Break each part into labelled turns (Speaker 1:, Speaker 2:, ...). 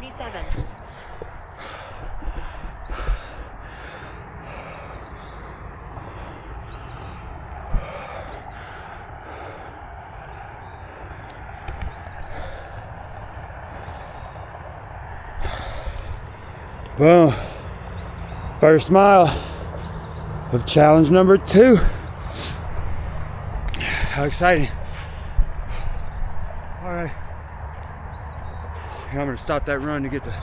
Speaker 1: 47.
Speaker 2: Boom. First mile of challenge number 2. How exciting. All right. I'm gonna stop that run to get the,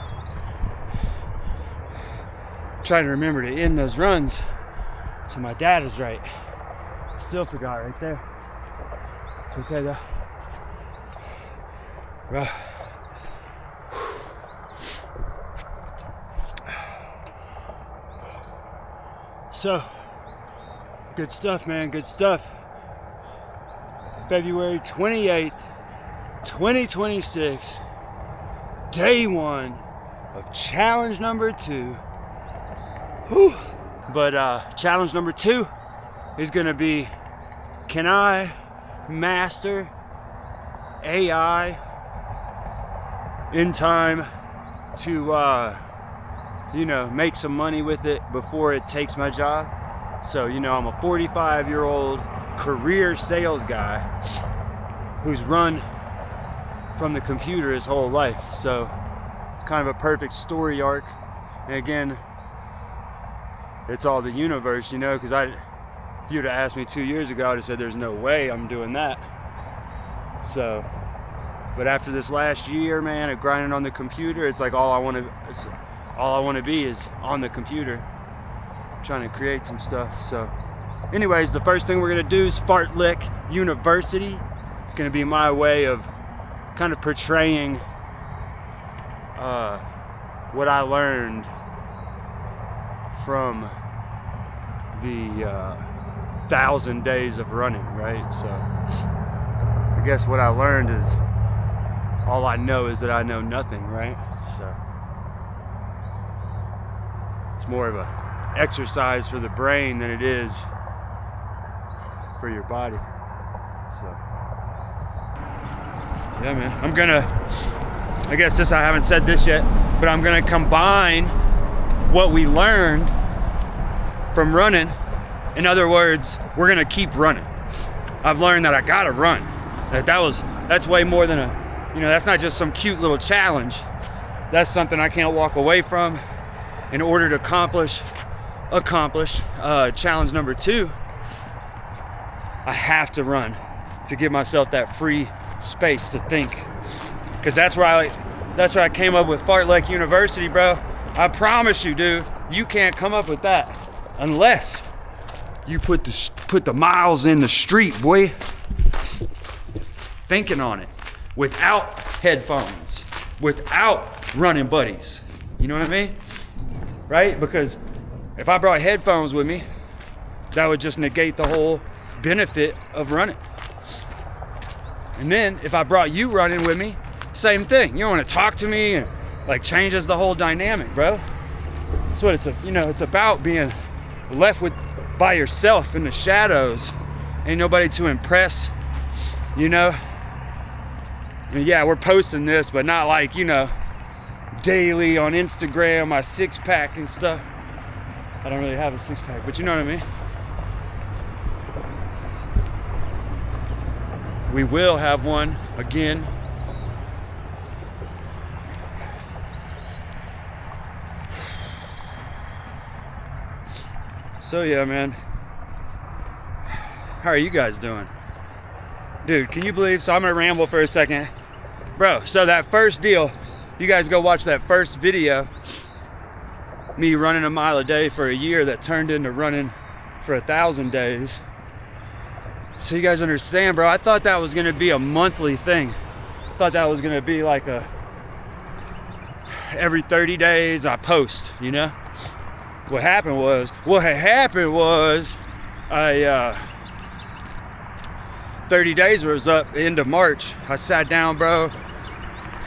Speaker 2: trying to remember to end those runs so my dad is right. Still forgot right there. It's okay though. Bro. So, good stuff, man, good stuff. February 28th, 2026, day 1 of challenge number 2. Whew. But challenge number 2 is gonna be, can I master AI in time to make some money with it before it takes my job? So, I'm a 45-year-old career sales guy who's run from the computer his whole life. So it's kind of a perfect story arc. And again, it's all the universe, because if you'd have asked me 2 years ago, I'd have said there's no way I'm doing that. So, but after this last year, man, of grinding on the computer, it's like all I want to be is on the computer, trying to create some stuff. So anyways, the first thing we're gonna do is Fartlek University. It's gonna be my way of kind of portraying what I learned from the 1,000 days of running, right? So I guess what I learned is, all I know is that I know nothing, right? So it's more of a exercise for the brain than it is for your body. So yeah, man, I guess I haven't said this yet, but I'm gonna combine what we learned from running. In other words, we're gonna keep running. I've learned that I gotta run. That's way more than that's not just some cute little challenge. That's something I can't walk away from. In order to accomplish challenge number 2, I have to run to give myself that free space to think. Because that's where I came up with Fartlek University, bro. I promise you, dude, you can't come up with that unless you put the miles in the street, boy. Thinking on it, without headphones, without running buddies. You know what I mean? Right? Because if I brought headphones with me, that would just negate the whole benefit of running. And then if I brought you running with me, same thing. You don't want to talk to me, and changes the whole dynamic, bro. That's what it's about, being left by yourself in the shadows. Ain't nobody to impress, And yeah, we're posting this, but not daily on Instagram, my 6-pack and stuff. I don't really have a 6-pack, but you know what I mean? We will have one again. So yeah, man. How are you guys doing? Dude, can you believe? So I'm gonna ramble for a second. Bro, so that first deal, you guys go watch that first video, me running a mile a day for a year that turned into running for 1,000 days. So you guys understand, bro, I thought that was gonna be a monthly thing. I thought that was gonna be every 30 days I post, What had happened was, 30 days was up end of March. I sat down, bro,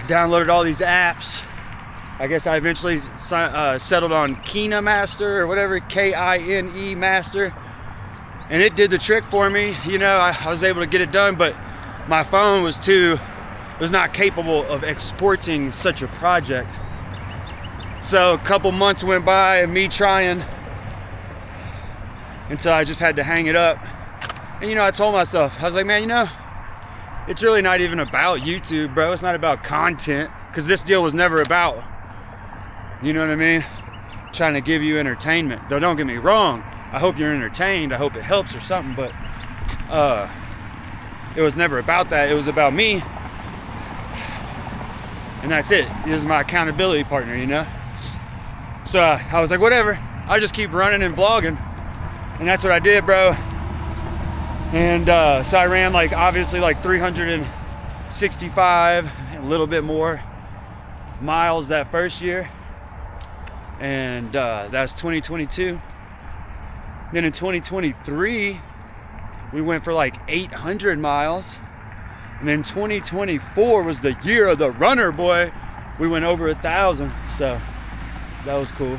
Speaker 2: downloaded all these apps. I guess I eventually settled on KineMaster or whatever, Kine Master. And it did the trick for me. I was able to get it done, but my phone was too was not capable of exporting such a project. So a couple months went by of me trying until I just had to hang it up. And you know, I told myself, I was like, man, you know, it's really not even about YouTube, bro. It's not about content, because this deal was never about, you know what I mean, trying to give you entertainment. Though don't get me wrong, I hope you're entertained, I hope it helps or something, but it was never about that. It was about me, and that's it. This is my accountability partner, you know. So I was like, whatever, I'll just keep running and vlogging, and that's what I did, bro. And so I ran like obviously like 365, a little bit more miles that first year, and that's 2022. Then in 2023 we went for like 800 miles, and then 2024 was the year of the runner, boy. We went over 1,000, so that was cool.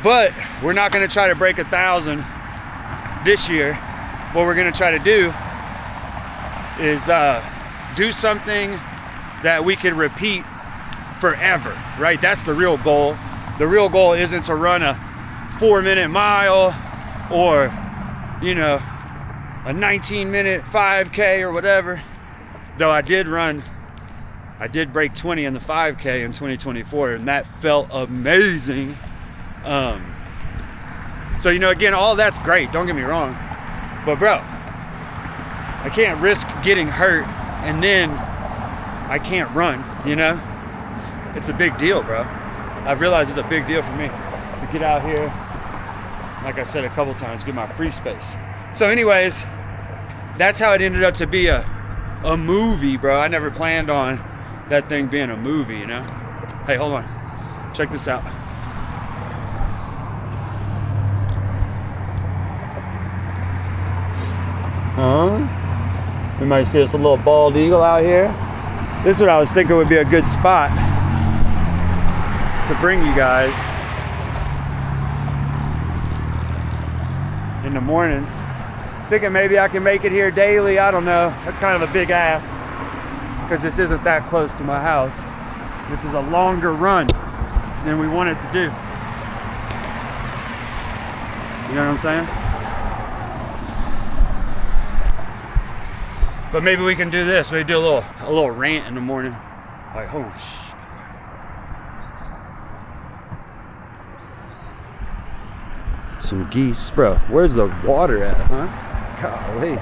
Speaker 2: But we're not going to try to break 1,000 this year. What we're going to try to do is do something that we can repeat forever, right? That's the real goal. The real goal isn't to run a 4-minute mile or, you know, a 19-minute 5K or whatever. Though I did break 20 in the 5K in 2024, and that felt amazing. So, you know, again, all that's great, don't get me wrong, but bro, I can't risk getting hurt and then I can't run, you know. It's a big deal, bro. I've realized it's a big deal for me to get out here, like I said a couple times, get my free space. So anyways, that's how it ended up to be a movie, bro. I never planned on that thing being a movie, you know. Hey, hold on, check this out. We might see us a little bald eagle out here. This is what I was thinking would be a good spot to bring you guys in the mornings. Thinking maybe I can make it here daily. I don't know. That's kind of a big ask because this isn't that close to my house. This is a longer run than we wanted to do. You know what I'm saying? But maybe we can do this. Maybe do a little rant in the morning. Like, hold on. Some geese, bro. Where's the water at, huh? Golly.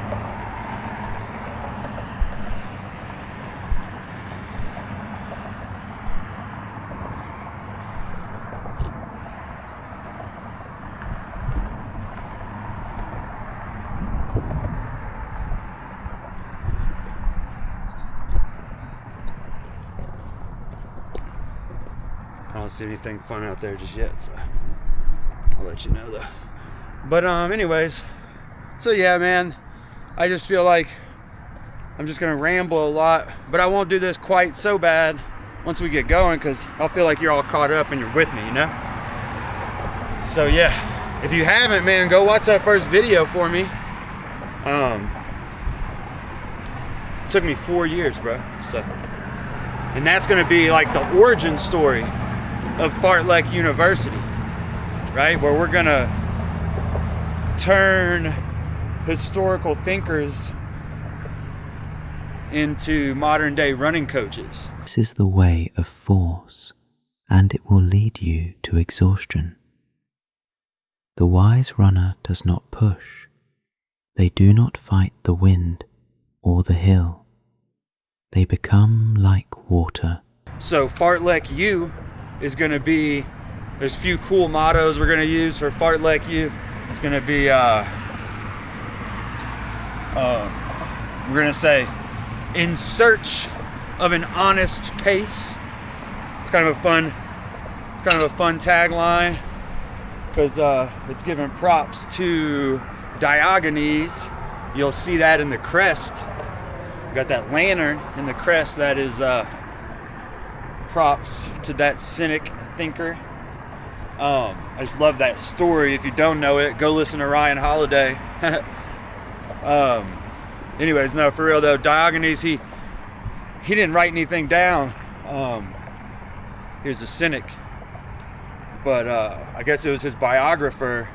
Speaker 2: I don't see anything fun out there just yet, so I'll let you know though. But anyways, so yeah, man, I just feel like I'm just gonna ramble a lot, but I won't do this quite so bad once we get going, because I'll feel like you're all caught up and you're with me, you know. So yeah, if you haven't, man, go watch that first video for me. It took me 4 years, bro. So, and that's gonna be like the origin story of Fartlek University, right? Where we're gonna turn historical thinkers into modern day running coaches.
Speaker 1: This is the way of force, and it will lead you to exhaustion. The wise runner does not push. They do not fight the wind or the hill. They become like water.
Speaker 2: So Fartlek U is going to be, there's a few cool mottos we're going to use for Fartlek U. It's going to be, we're going to say, in search of an honest pace. It's kind of a fun tagline, because it's giving props to Diogenes. You'll see that in the crest. We got that lantern in the crest. That is props to that Cynic thinker. I just love that story. If you don't know it, go listen to Ryan Holiday. anyways, no, for real though, Diogenes, he didn't write anything down. He was a cynic, but I guess it was his biographer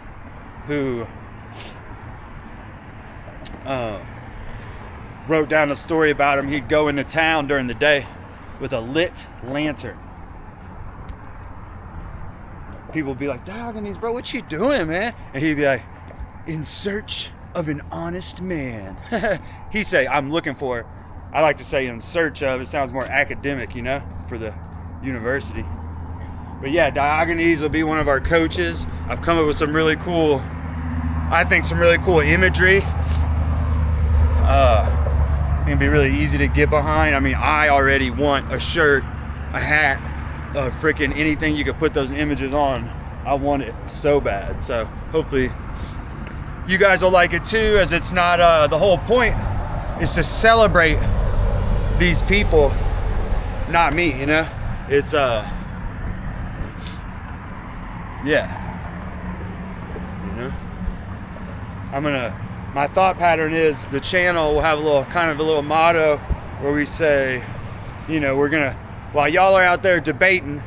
Speaker 2: who wrote down a story about him. He'd go into town during the day with a lit lantern. People would be like, Diogenes, bro, what you doing, man? And he'd be like, in search of an honest man. He'd say, I'm looking for, I like to say in search of, it sounds more academic, you know, for the university. But yeah, Diogenes will be one of our coaches. I've come up with some really cool, I think some really cool imagery. It's gonna be really easy to get behind. I mean, I already want a shirt, a hat, freaking anything you could put those images on. I want it so bad. So hopefully you guys will like it too, as it's not, the whole point is to celebrate these people, not me, you know? It's, yeah, you know? My thought pattern is the channel will have a little motto where we say, you know, while y'all are out there debating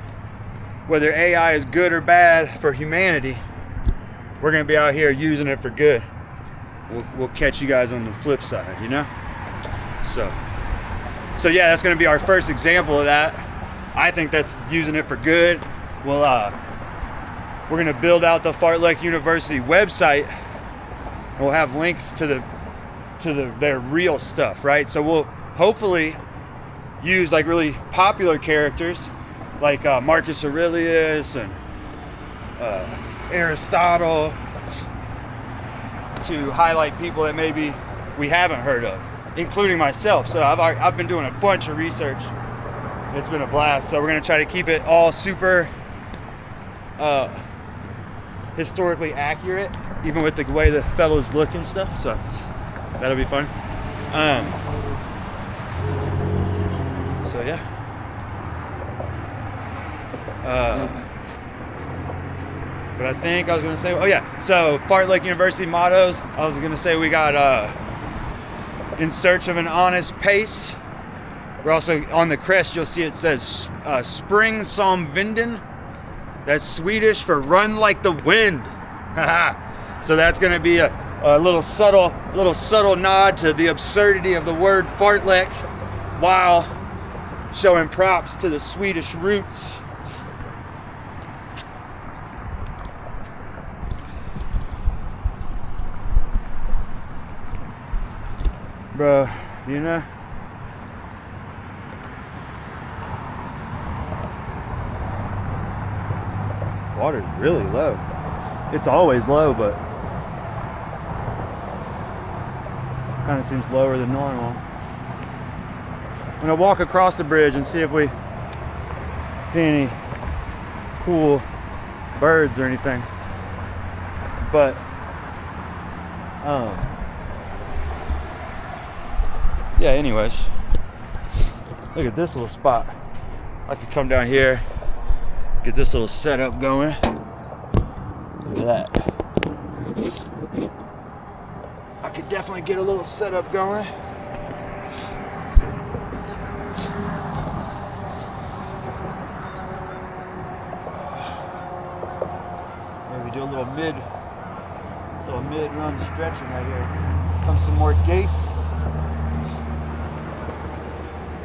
Speaker 2: whether AI is good or bad for humanity, we're gonna be out here using it for good. We'll catch you guys on the flip side, you know? So yeah, that's gonna be our first example of that. I think that's using it for good. We're gonna build out the Fartlek University website. We'll have links to their real stuff, right? So we'll hopefully use like really popular characters like Marcus Aurelius and Aristotle to highlight people that maybe we haven't heard of, including myself. So I've been doing a bunch of research. It's been a blast. So we're gonna try to keep it all super historically accurate, even with the way the fellows look and stuff. So that'll be fun. So yeah. But I think I was gonna say, oh yeah, so Fartlek University mottos, I was gonna say we got in search of an honest pace. We're also on the crest, you'll see it says Spring som vinden. That's Swedish for run like the wind. So that's gonna be a little subtle nod to the absurdity of the word fartlek, while showing props to the Swedish roots. Bro, you know? Water's really low. It's always low, but kind of seems lower than normal. I'm gonna walk across the bridge and see if we see any cool birds or anything. But yeah, anyways, look at this little spot. I could come down here, get this little setup going. Look at that. I could definitely get a little setup going. Maybe do a little mid run stretching right here. Comes some more Gase.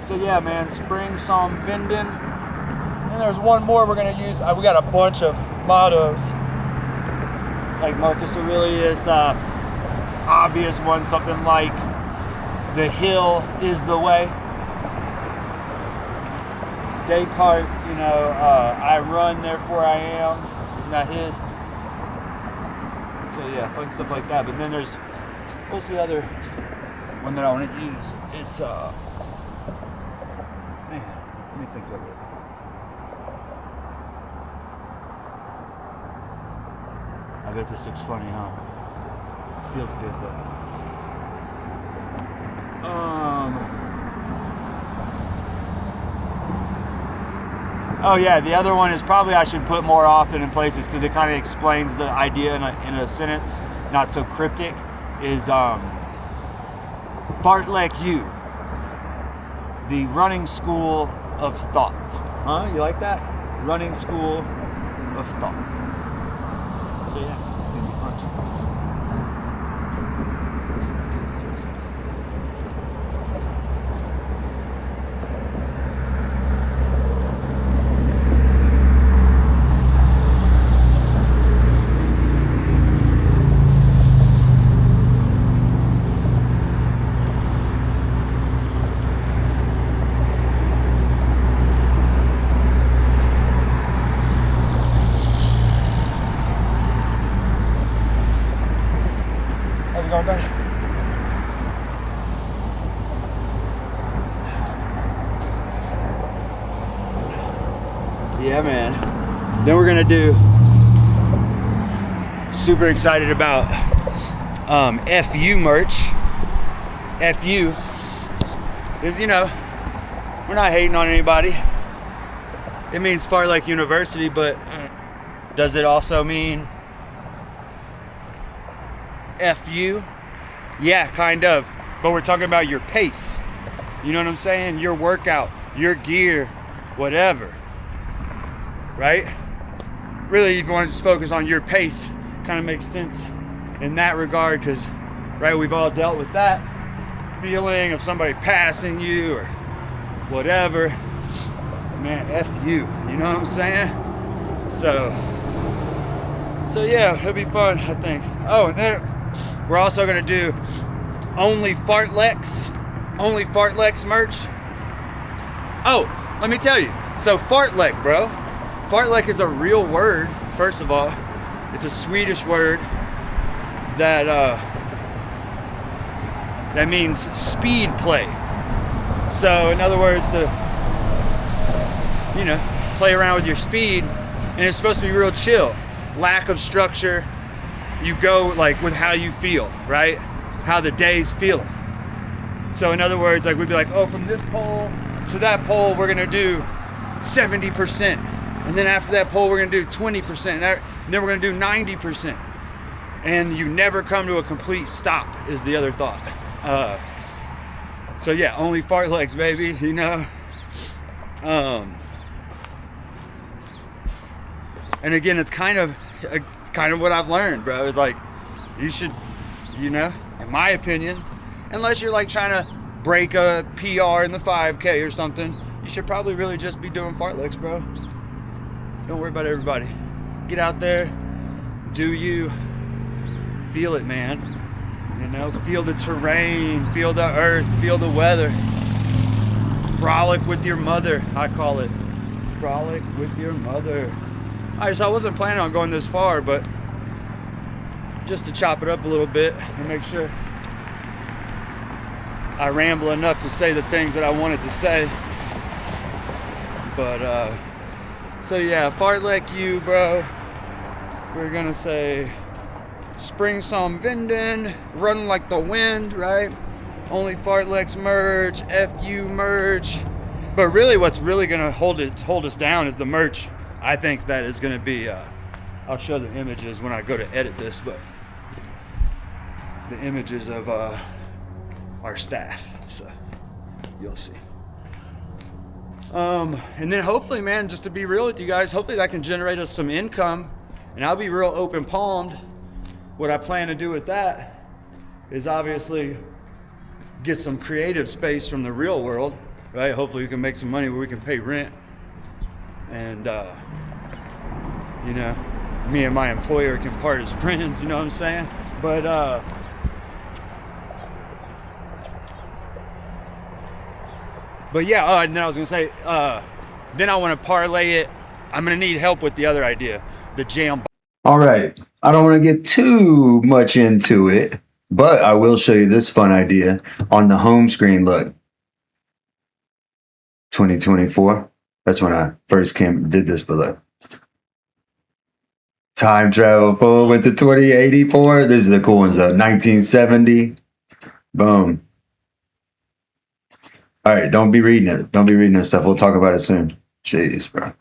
Speaker 2: So yeah, man, Spring som vinden. And there's one more we're gonna use. We got a bunch of mottos, like Marcus Aurelius, obvious one, something like the hill is the way. Descartes, you know, I run, therefore I am. Isn't that his? So yeah, fun stuff like that. But then there's, what's the other one that I want to use? It's man, let me think of it. I bet this looks funny, huh? Feels good though. Oh yeah, the other one is probably I should put more often in places because it kind of explains the idea in a sentence, not so cryptic. Is Fartlek U, the running school of thought. Huh? You like that? Running school of thought. So yeah, it's gonna be fun. How's it going, buddy? Yeah, man. Then we're gonna do. Super excited about FU merch. FU is, you know, we're not hating on anybody. It means Fartlek University, but does it also mean FU? Yeah, kind of. But we're talking about your pace. You know what I'm saying? Your workout, your gear, whatever. Right? Really, if you want to just focus on your pace, kind of makes sense in that regard, because, right, we've all dealt with that feeling of somebody passing you or whatever. Man, F you. You know what I'm saying? So yeah, it'll be fun, I think. Oh, and then we're also gonna do only Fartleks merch. Oh, let me tell you. So Fartlek, bro. Fartlek is a real word, first of all. It's a Swedish word that means speed play. So in other words, to, you know, play around with your speed, and it's supposed to be real chill. Lack of structure. You go like with how you feel, right? How the day's feeling. So in other words, like we'd be like, oh, from this pole to that pole, we're gonna do 70%. And then after that pole, we're gonna do 20%. And then we're gonna do 90%. And you never come to a complete stop is the other thought. So yeah, only Fartleks, baby, you know? And again, it's kind of what I've learned, bro. It's like, you should, you know, in my opinion, unless you're like trying to break a PR in the 5K or something, you should probably really just be doing Fartleks, bro. Don't worry about everybody. Get out there, do you, feel it, man. You know, feel the terrain, feel the earth, feel the weather. Frolic with your mother, I call it. Frolic with your mother. Alright, so I wasn't planning on going this far, but just to chop it up a little bit and make sure I ramble enough to say the things that I wanted to say. But, so yeah, Fartlek U, bro. We're gonna say spring som vinden, run like the wind, right? Only Fartleks merch, FU merch. But really what's really gonna hold us down is the merch. I think that is gonna be, I'll show the images when I go to edit this, but the images of our staff, so you'll see. And then hopefully, man, just to be real with you guys, hopefully that can generate us some income, and I'll be real open palmed. What I plan to do with that is obviously get some creative space from the real world, right? Hopefully we can make some money where we can pay rent. And, you know, me and my employer can part as friends, you know what I'm saying? But yeah, and then I was gonna say, then I wanna parlay it. I'm gonna need help with the other idea, the jam.
Speaker 3: All right, I don't want to get too much into it, but I will show you this fun idea on the home screen. Look, 2024. That's when I first did this, but look. Time travel forward to 2084. This is the cool ones though. 1970. Boom. All right, don't be reading it. Don't be reading this stuff. We'll talk about it soon. Jeez, bro.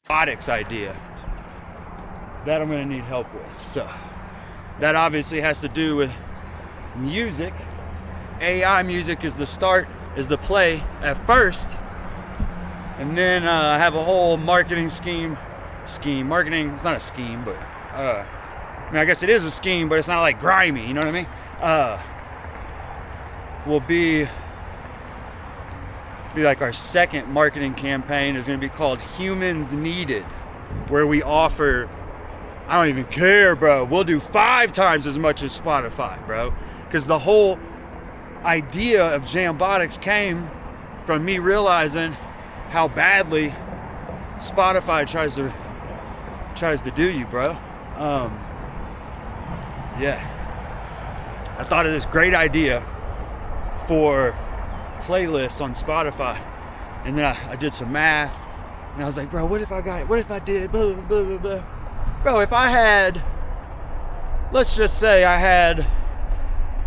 Speaker 2: Robotics idea that I'm gonna need help with. So that obviously has to do with music, AI music is the start, is the play at first. And then I have a whole marketing scheme. Marketing, it's not a scheme, but I mean, I guess it is a scheme, but it's not like grimy, you know what I mean? Will be like our second marketing campaign is going to be called Humans Needed, where we offer, I don't even care, bro, we'll do 5 times as much as Spotify, bro, because the whole idea of Jambotics came from me realizing how badly Spotify tries to do you, bro. Yeah, I thought of this great idea for playlists on Spotify, and then I did some math, and I was like, bro, what if I did blah, blah, blah, blah. Bro, if I had, let's just say I had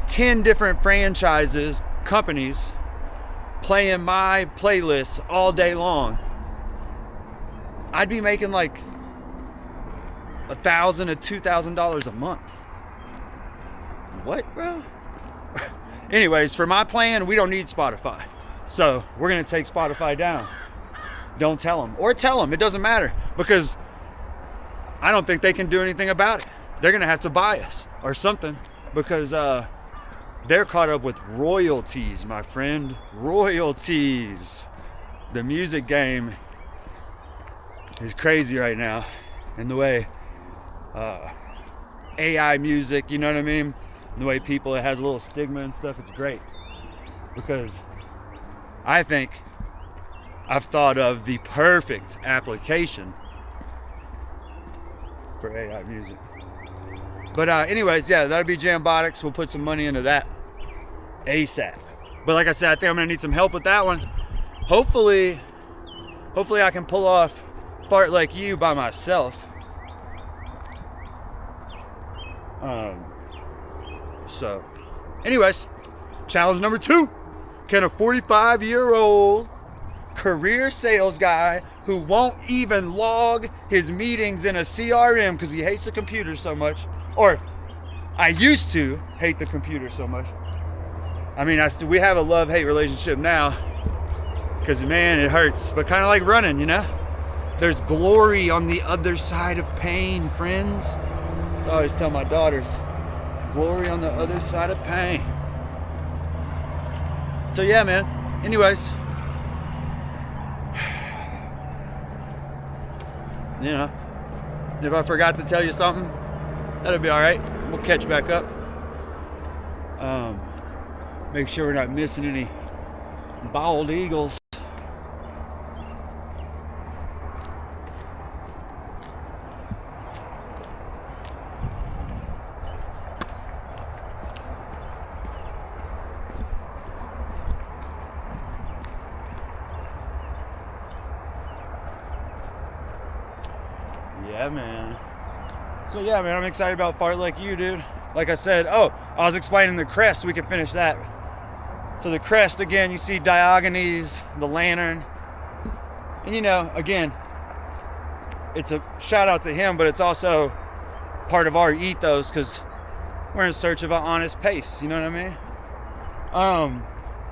Speaker 2: 10 different franchises, companies playing my playlists all day long, I'd be making like $1,000 to $2,000 a month. What, bro? Anyways, for my plan, we don't need Spotify. So we're going to take Spotify down. Don't tell them. Or tell them. It doesn't matter. Because I don't think they can do anything about it. They're going to have to buy us or something. Because they're caught up with royalties, my friend. Royalties. The music game is crazy right now. And the way AI music, you know what I mean? The way people, it has a little stigma and stuff, it's great. Because I think I've thought of the perfect application for AI music. But anyways, yeah, that'll be Jambotics. We'll put some money into that ASAP. But like I said, I think I'm gonna need some help with that one. Hopefully I can pull off Fart Like You by myself. So, anyways, challenge number 2. Can a 45-year-old career sales guy who won't even log his meetings in a CRM because he hates the computer so much, or I used to hate the computer so much. I mean, we have a love-hate relationship now because, man, it hurts, but kind of like running, you know? There's glory on the other side of pain, friends. So I always tell my daughters, glory on the other side of pain. So yeah, man. Anyways, you know, if I forgot to tell you something, that'll be all right. We'll catch back up. Make sure we're not missing any bald eagles. Yeah, man. So yeah, man, I'm excited about Fart Like You, dude. Like I said, I was explaining the crest. We can finish that. So the crest, again, you see Diogenes, the lantern. And you know, again, it's a shout out to him, but it's also part of our ethos because we're in search of an honest pace. You know what I mean?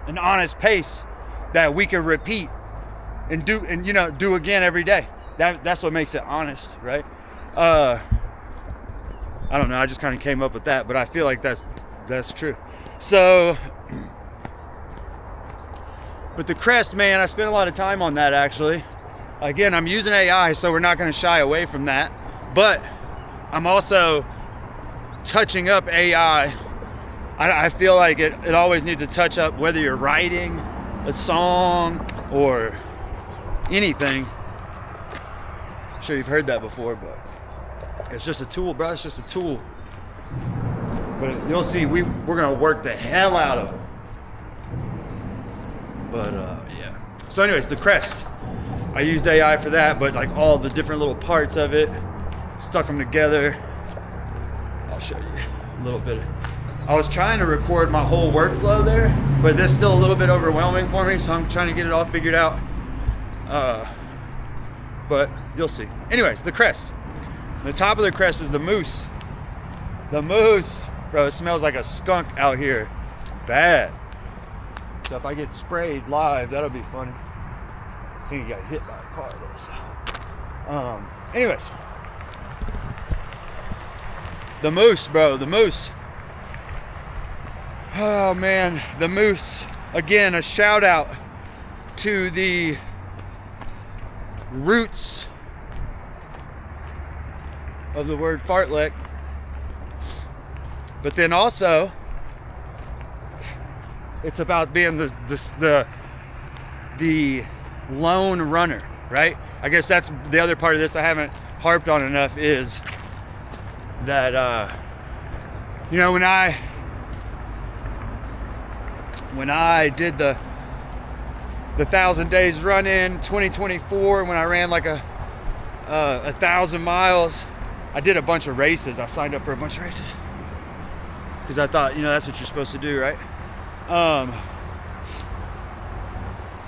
Speaker 2: An honest pace that we can repeat and do again every day. That's what makes it honest, right? I don't know. I just kind of came up with that, but I feel like that's true. So, but the crest, man, I spent a lot of time on that actually. Again, I'm using AI, so we're not going to shy away from that. But I'm also touching up AI. I feel like it always needs a touch up, whether you're writing a song or anything. I'm sure you've heard that before, but it's just a tool, bro. It's just a tool. But you'll see, we're gonna work the hell out of it. But yeah. So anyways, the crest. I used AI for that, but like all the different little parts of it, stuck them together. I'll show you a little bit. I was trying to record my whole workflow there, but that's still a little bit overwhelming for me, so I'm trying to get it all figured out. But you'll see. Anyways, the crest. The top of the crest is the moose. The moose. Bro, it smells like a skunk out here. Bad. So if I get sprayed live, that'll be funny. I think he got hit by a car though, so. Anyways. The moose, bro, the moose. Oh man, the moose. Again, a shout out to the roots of the word fartlek. But then also, it's about being the lone runner, right? I guess that's the other part of this I haven't harped on enough, is that you know, when I did the 1,000 days run in 2024, when I ran like a 1,000 miles, I did a bunch of races. I signed up for a bunch of races because I thought, you know, that's what you're supposed to do, right?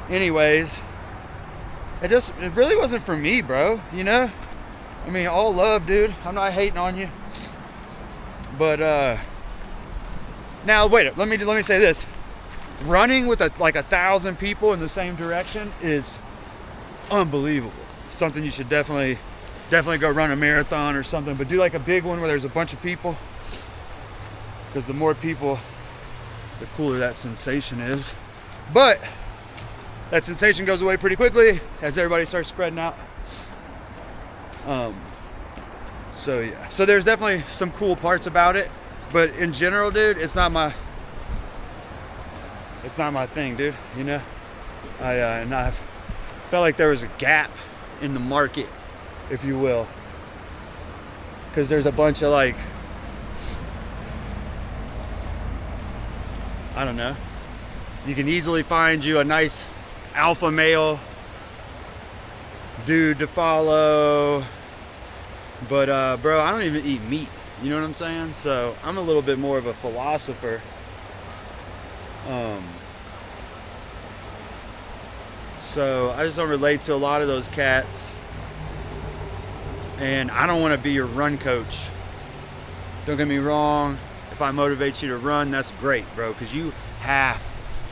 Speaker 2: Anyways, it really wasn't for me, bro, you know? I mean, all love, dude. I'm not hating on you. But now wait, let me say this. Running with like 1,000 people in the same direction is unbelievable. Something you should definitely go run a marathon or something, but do like a big one where there's a bunch of people, because the more people, the cooler that sensation is. But that sensation goes away pretty quickly as everybody starts spreading out. So yeah, so there's definitely some cool parts about it, but in general, dude, it's not my thing, dude, you know? And I've felt like there was a gap in the market, if you will, because there's a bunch of like, I don't know, you can easily find you a nice alpha male dude to follow, but bro, I don't even eat meat, you know what I'm saying? So I'm a little bit more of a philosopher. So I just don't relate to a lot of those cats, and I don't want to be your run coach. Don't get me wrong, if I motivate you to run, that's great, bro, because you have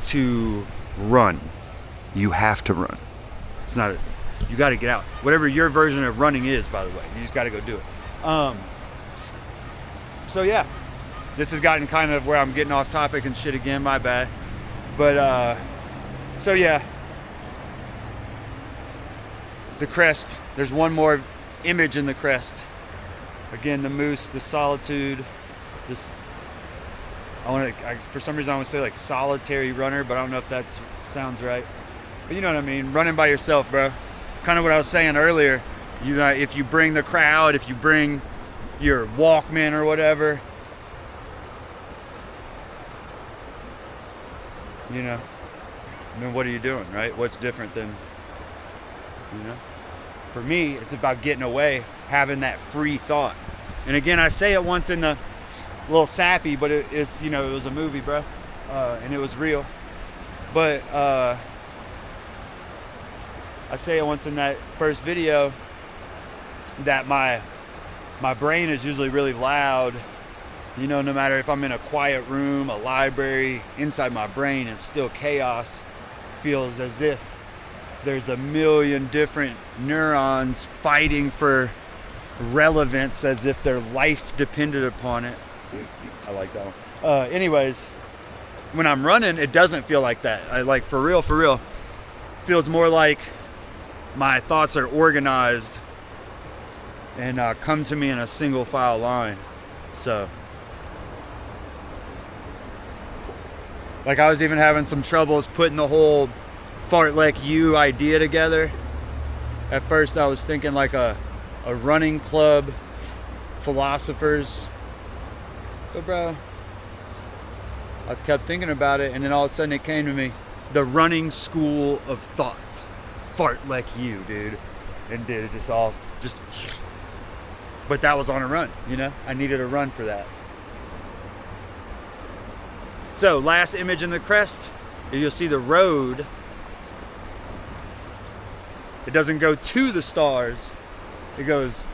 Speaker 2: to run. You have to run. It's not you got to get out. Whatever your version of running is, by the way, you just got to go do it. So yeah, this has gotten kind of where I'm getting off topic and shit again, my bad. But so yeah, the crest, there's one more image in the crest. Again, the moose, the solitude, this, for some reason I want to say like solitary runner, but I don't know if that sounds right. But you know what I mean, running by yourself, bro. Kind of what I was saying earlier. You know, if you bring the crowd, if you bring your Walkman or whatever, you know, I mean, what are you doing, right? What's different than, you know? For me, it's about getting away, having that free thought. And again, I say it once in the little sappy, but it's, you know, it was a movie, bro, and it was real. But I say it once in that first video that my brain is usually really loud. You know, no matter if I'm in a quiet room, a library, inside my brain is still chaos. Feels as if there's a million different neurons fighting for relevance, as if their life depended upon it. I like that one. Anyways, when I'm running, it doesn't feel like that. I like, for real, it feels more like my thoughts are organized and come to me in a single file line. So, like, I was even having some troubles putting the whole fartlek you idea together. At first I was thinking like a running club, philosophers, but bro, I kept thinking about it, and then all of a sudden it came to me, the running school of thought, fartlek you, dude. And dude, it just but that was on a run, you know? I needed a run for that. So last image in the crest, you'll see the road. It doesn't go to the stars, it goes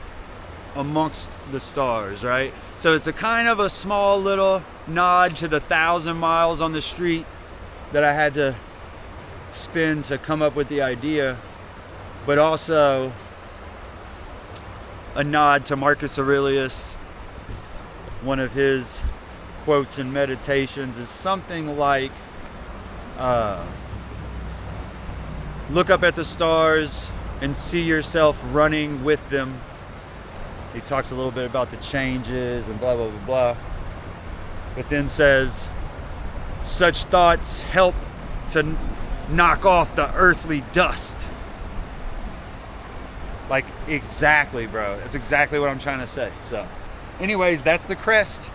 Speaker 2: amongst the stars, right? So it's a kind of a small little nod to the 1,000 miles on the street that I had to spin to come up with the idea, but also a nod to Marcus Aurelius. One of his quotes and meditations is something like, look up at the stars and see yourself running with them. He talks a little bit about the changes and blah, blah, blah, blah. But then says, such thoughts help to knock off the earthly dust. Like, exactly, bro. That's exactly what I'm trying to say. So, anyways, that's the crest.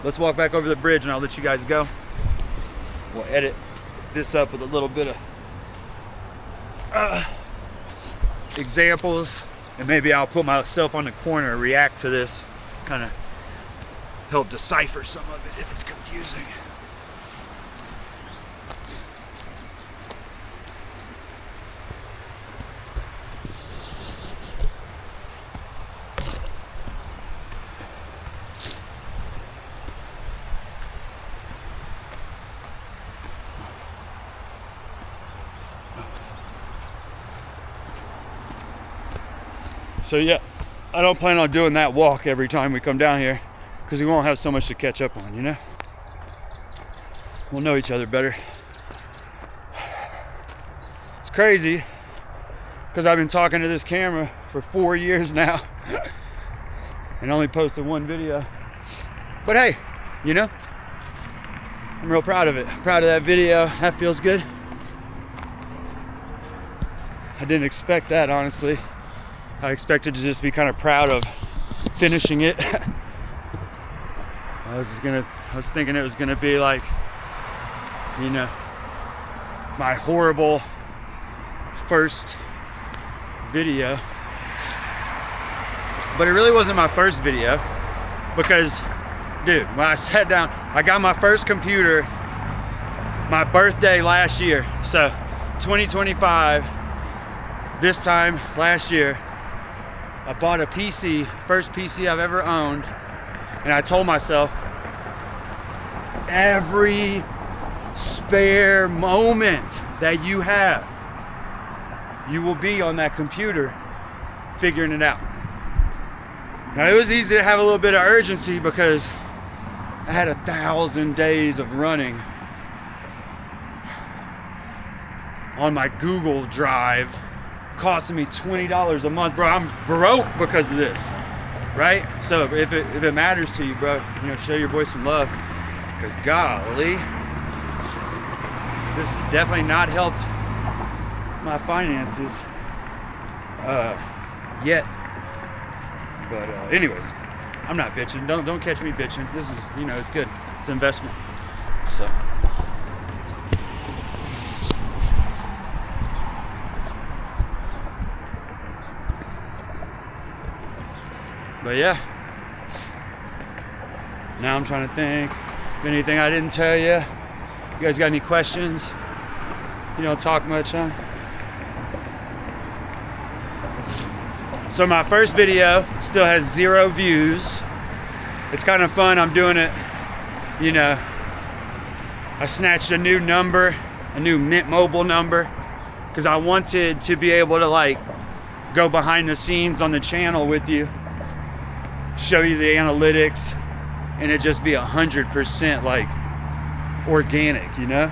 Speaker 2: Let's walk back over the bridge and I'll let you guys go. We'll edit this up with a little bit of examples, and maybe I'll put myself on the corner and react to this, kind of help decipher some of it if it's confusing. So yeah, I don't plan on doing that walk every time we come down here because we won't have so much to catch up on, you know? We'll know each other better. It's crazy because I've been talking to this camera for 4 years now and only posted one video. But hey, you know, I'm real proud of it. Proud of that video. That feels good. I didn't expect that, honestly. I expected to just be kind of proud of finishing it. I was thinking it was gonna be like, you know, my horrible first video. But it really wasn't my first video because, dude, when I sat down, I got my first computer my birthday last year. So 2025, this time last year, I bought a PC, first PC I've ever owned, and I told myself, every spare moment that you have, you will be on that computer figuring it out. Now, it was easy to have a little bit of urgency because I had 1,000 days of running on my Google Drive, costing me $20 a month, bro. I'm broke because of this, right? So if it matters to you, bro, you know, show your boy some love, because golly, this has definitely not helped my finances yet. But anyways, I'm not bitching. Don't catch me bitching. This is, you know, it's good. It's an investment. So. But yeah, now I'm trying to think of anything I didn't tell you. You guys got any questions? You don't talk much, huh? So my first video still has 0 views. It's kind of fun. I'm doing it, you know, I snatched a new number, a new Mint Mobile number, because I wanted to be able to like go behind the scenes on the channel with you, show you the analytics, and it just be 100% like organic, you know?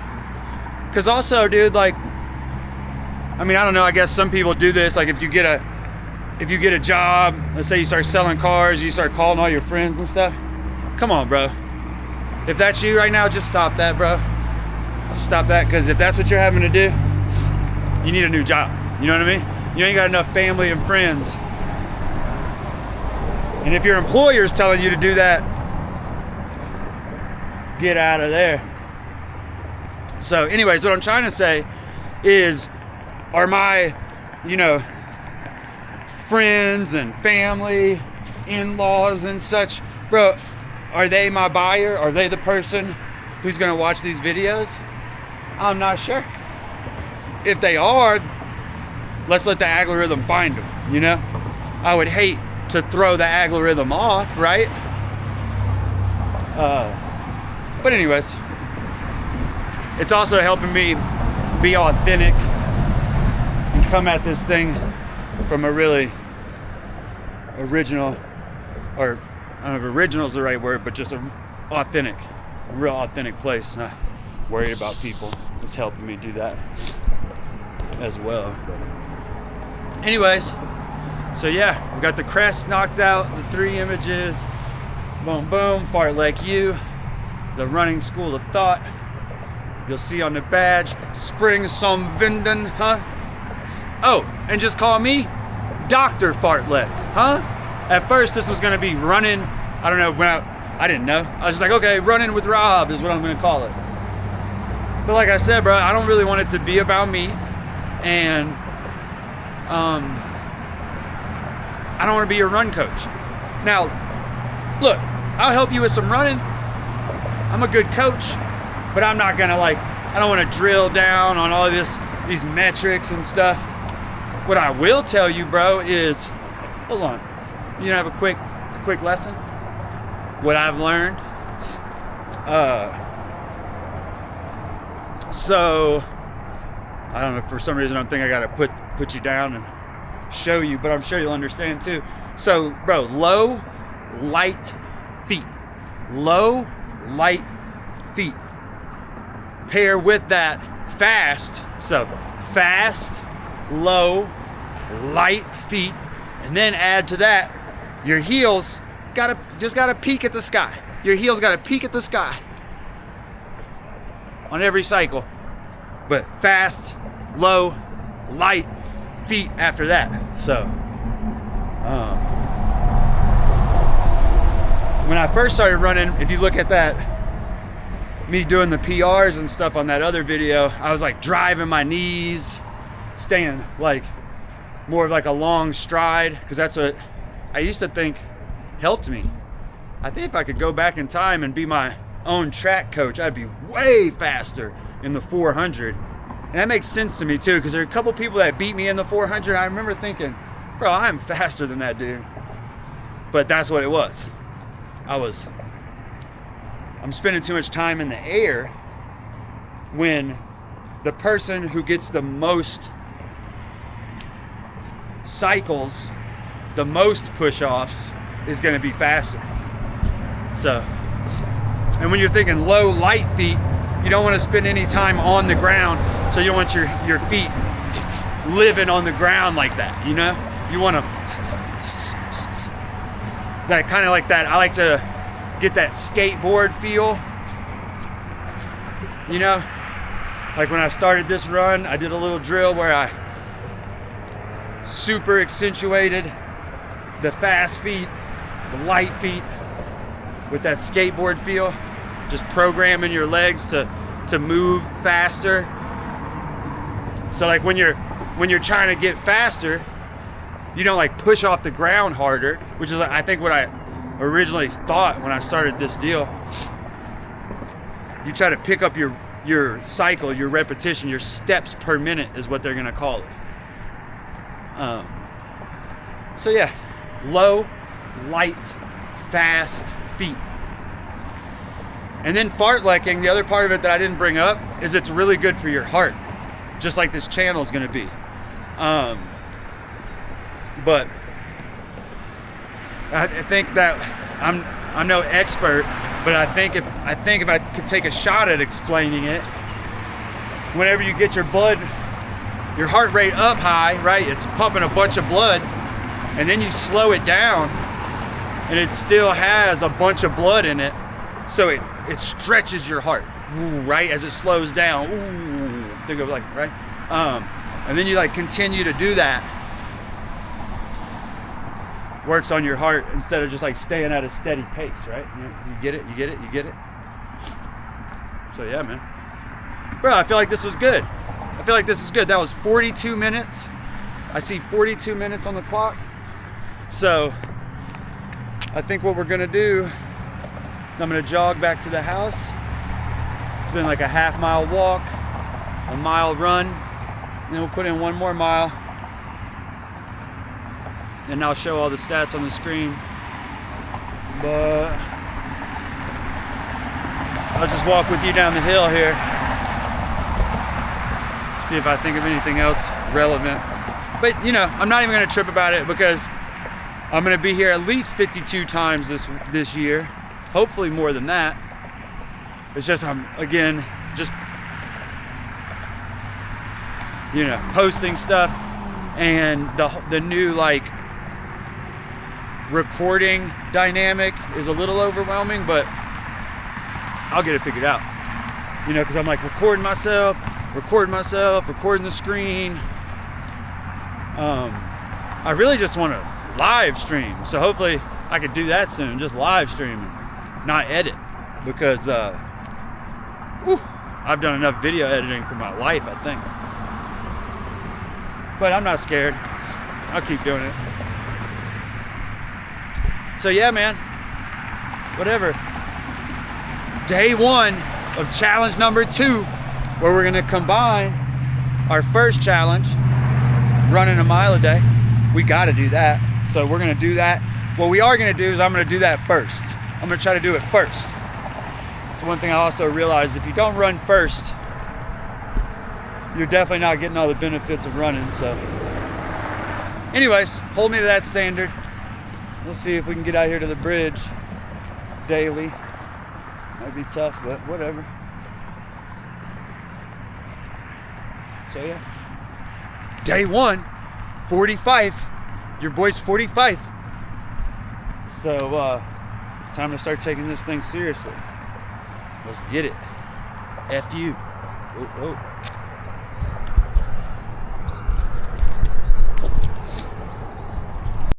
Speaker 2: Because also, dude, like, I mean, I don't know, I guess some people do this, like if you get a job, let's say you start selling cars, you start calling all your friends and stuff. Come on, bro. If that's you right now, just stop that, bro. Stop that, because if that's what you're having to do, you need a new job. You know what I mean? You ain't got enough family and friends. And if your employer's telling you to do that, get out of there. So anyways, what I'm trying to say is, are my, you know, friends and family, in-laws and such, bro, are they my buyer? Are they the person who's gonna watch these videos? I'm not sure. If they are, let's let the algorithm find them, you know? I would hate to throw the algorithm off, right? But anyways, it's also helping me be authentic and come at this thing from a really original, or I don't know if original is the right word, but just a real authentic place. Not worried about people. It's helping me do that as well. But anyways, so yeah, we got the crest knocked out, the 3 images, boom, boom, Fartlek U, the running school of thought. You'll see on the badge, Spring som Vinden, huh? Oh, and just call me Dr. Fartlek, huh? At first, this was gonna be running, I don't know, I didn't know. I was just like, okay, running with Rob is what I'm gonna call it. But like I said, bro, I don't really want it to be about me, and I don't want to be your run coach. Now, look, I'll help you with some running. I'm a good coach, but I'm not gonna I don't want to drill down on all these metrics and stuff. What I will tell you, bro, is, hold on, you gonna have a quick lesson? What I've learned. So, I don't know, for some reason I'm thinking I gotta put you down and show you, but I'm sure you'll understand too. So, bro, low, light feet. Low, light feet. Pair with that fast. So, fast, low, light feet. And then add to that, your heels just gotta peek at the sky. Your heels gotta peek at the sky on every cycle. But fast, low, light feet after that. So, when I first started running, if you look at that, me doing the PRs and stuff on that other video, I was driving my knees, staying more of a long stride, because that's what I used to think helped me. I think if I could go back in time and be my own track coach, I'd be way faster in the 400. And that makes sense to me too, because there are a couple people that beat me in the 400. I remember thinking, bro, I'm faster than that dude. But that's what it was. I'm spending too much time in the air, when the person who gets the most cycles, the most push-offs, is going to be faster. So, and when you're thinking low, light feet, you don't want to spend any time on the ground, so you don't want your feet living on the ground like that, you know? You want to, that kind of like that. I like to get that skateboard feel, you know? Like when I started this run, I did a little drill where I super accentuated the fast feet, the light feet, with that skateboard feel, just programming your legs to move faster. So when you're trying to get faster, you don't push off the ground harder, which is I think what I originally thought when I started this deal. You try to pick up your cycle, your repetition, your steps per minute is what they're gonna call it. So yeah, low, light, fast feet. And then fartleking, the other part of it that I didn't bring up, is it's really good for your heart, just like this channel is going to be. But I think that I'm no expert, but I think if I could take a shot at explaining it, whenever you get your heart rate up high, right? It's pumping a bunch of blood, and then you slow it down, and it still has a bunch of blood in it, so it stretches your heart, right, as it slows down. Think of right? And then you continue to do that. Works on your heart instead of just staying at a steady pace, right? You get it. So yeah, man. Bro, I feel like this was good. That was 42 minutes. I see 42 minutes on the clock. So I think what we're gonna do, I'm gonna jog back to the house. It's been a half-mile walk, a mile run, and then we'll put in 1 more mile. And I'll show all the stats on the screen. But I'll just walk with you down the hill here. See if I think of anything else relevant. But you know, I'm not even gonna trip about it because I'm gonna be here at least 52 times this year. Hopefully more than that. It's just I'm again just you know posting stuff, and the new like recording dynamic is a little overwhelming, but I'll get it figured out. You know, because I'm like recording myself, recording the screen. I really just want to live stream, so hopefully I could do that soon. Just live stream and not edit, because I've done enough video editing for my life, I think. But I'm not scared. I'll keep doing it. So yeah, man, whatever. Day 1 of challenge number 2, where we're gonna combine our first challenge, running a mile a day. We gotta do that. So we're gonna do that. What we are gonna do is I'm gonna do that first. I'm gonna try to do it first. So one thing I also realized, if you don't run first, you're definitely not getting all the benefits of running. So anyways, hold me to that standard. We'll see if we can get out here to the bridge daily. Might be tough, but whatever. So yeah. Day 1, 45. Your boy's 45. So time to start taking this thing seriously. Let's get it. F you. Oh.